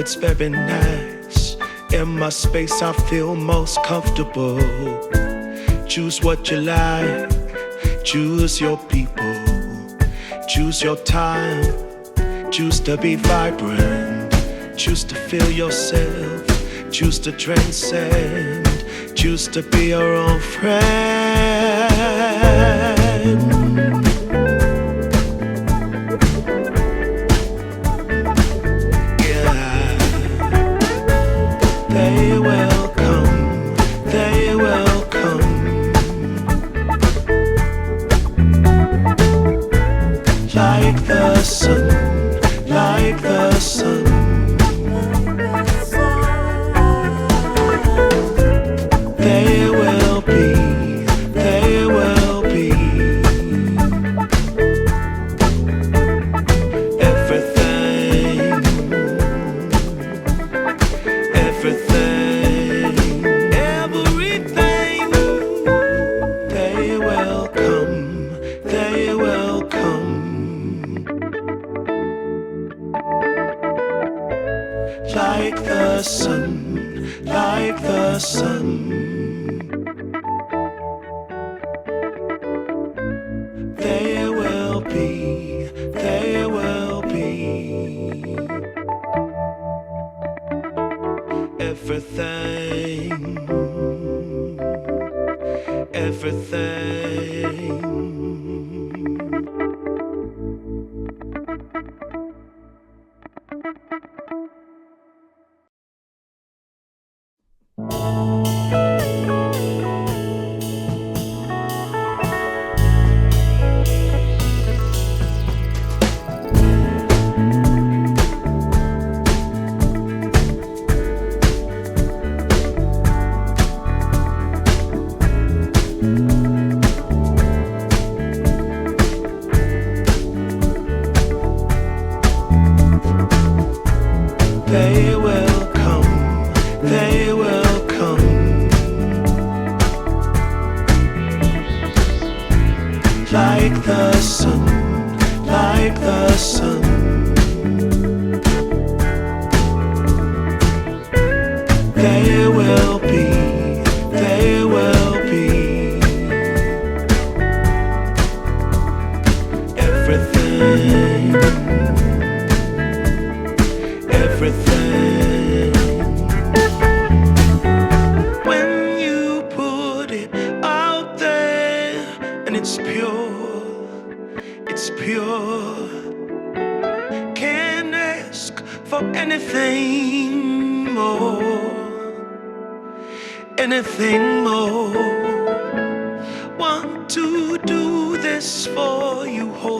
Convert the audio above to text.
It's very nice. In my space I feel most comfortable. Choose what you like, choose your people, choose your time, choose to be vibrant, choose to feel yourself, choose to transcend, choose to be your own friend. They will come, the sun, like the sun. There will be everything, everything. When you put it out there and it's pure, can't ask for anything more, anything more. Want to do this for you, hold